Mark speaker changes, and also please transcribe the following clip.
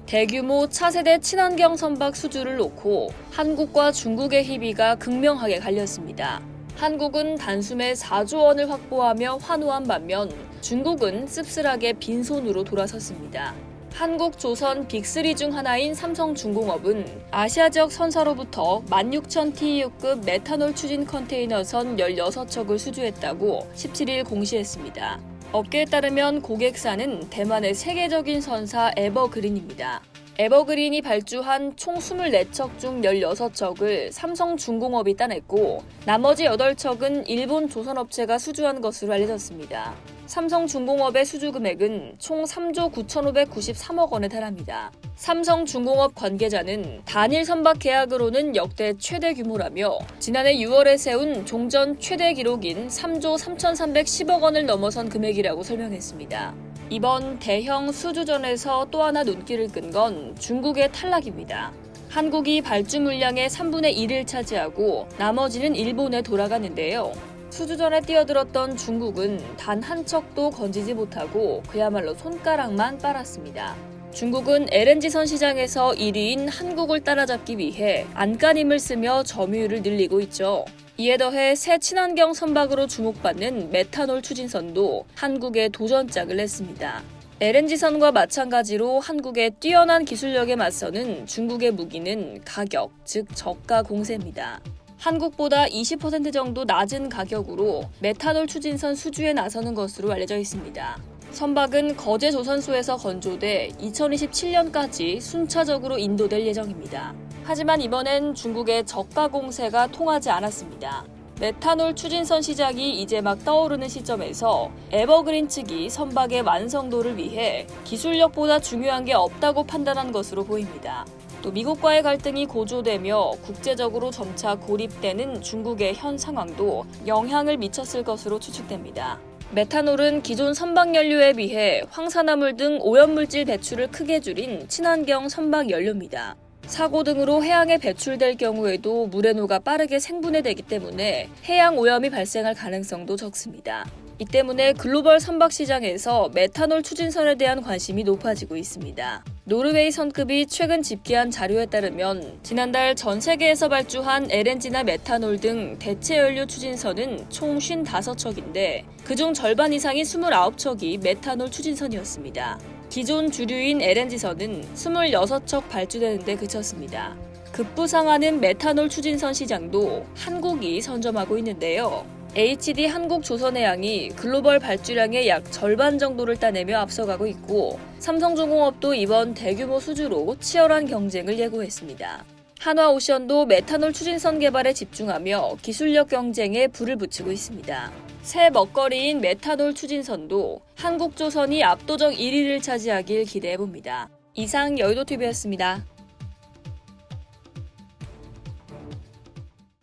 Speaker 1: 대규모 차세대 친환경 선박 수주를 놓고 한국과 중국의 희비가 극명하게 갈렸습니다. 한국은 단숨에 4조 원을 확보하며 환호한 반면 중국은 씁쓸하게 빈손으로 돌아섰습니다. 한국, 조선 빅3 중 하나인 삼성중공업은 아시아 지역 선사로부터 16,000TEU급 메탄올 추진 컨테이너선 16척을 수주했다고 17일 공시했습니다. 업계에 따르면 고객사는 대만의 세계적인 선사 에버그린입니다. 에버그린이 발주한 총 24척 중 16척을 삼성중공업이 따냈고 나머지 8척은 일본 조선업체가 수주한 것으로 알려졌습니다. 삼성중공업의 수주 금액은 총 3조 9,593억 원에 달합니다. 삼성중공업 관계자는 단일 선박 계약으로는 역대 최대 규모라며 지난해 6월에 세운 종전 최대 기록인 3조 3,310억 원을 넘어선 금액이라고 설명했습니다. 이번 대형 수주전에서 또 하나 눈길을 끈 건 중국의 탈락입니다. 한국이 발주 물량의 3분의 1을 차지하고 나머지는 일본에 돌아가는데요. 수주전에 뛰어들었던 중국은 단 한 척도 건지지 못하고 그야말로 손가락만 빨았습니다. 중국은 LNG선 시장에서 1위인 한국을 따라잡기 위해 안간힘을 쓰며 점유율을 늘리고 있죠. 이에 더해 새 친환경 선박으로 주목받는 메탄올 추진선도 한국에 도전장을 냈습니다. LNG선과 마찬가지로 한국의 뛰어난 기술력에 맞서는 중국의 무기는 가격, 즉 저가 공세입니다. 한국보다 20% 정도 낮은 가격으로 메탄올 추진선 수주에 나서는 것으로 알려져 있습니다. 선박은 거제 조선소에서 건조돼 2027년까지 순차적으로 인도될 예정입니다. 하지만 이번엔 중국의 저가 공세가 통하지 않았습니다. 메탄올 추진선 시장이 이제 막 떠오르는 시점에서 에버그린 측이 선박의 완성도를 위해 기술력보다 중요한 게 없다고 판단한 것으로 보입니다. 또 미국과의 갈등이 고조되며 국제적으로 점차 고립되는 중국의 현 상황도 영향을 미쳤을 것으로 추측됩니다. 메탄올은 기존 선박 연료에 비해 황산화물 등 오염물질 배출을 크게 줄인 친환경 선박 연료입니다. 사고 등으로 해양에 배출될 경우에도 물의 녹아 빠르게 생분해되기 때문에 해양 오염이 발생할 가능성도 적습니다. 이 때문에 글로벌 선박 시장에서 메탄올 추진선에 대한 관심이 높아지고 있습니다. 노르웨이 선급이 최근 집계한 자료에 따르면 지난달 전 세계에서 발주한 LNG나 메탄올 등 대체 연료 추진선은 총 55척인데 그중 절반 이상인 29척이 메탄올 추진선이었습니다. 기존 주류인 LNG선은 26척 발주되는 데 그쳤습니다. 급부상하는 메탄올 추진선 시장도 한국이 선점하고 있는데요. HD 한국조선해양이 글로벌 발주량의 약 절반 정도를 따내며 앞서가고 있고 삼성중공업도 이번 대규모 수주로 치열한 경쟁을 예고했습니다. 한화오션도 메탄올 추진선 개발에 집중하며 기술력 경쟁에 불을 붙이고 있습니다. 새 먹거리인 메탄올 추진선도 한국조선이 압도적 1위를 차지하길 기대해봅니다. 이상 여의도TV였습니다.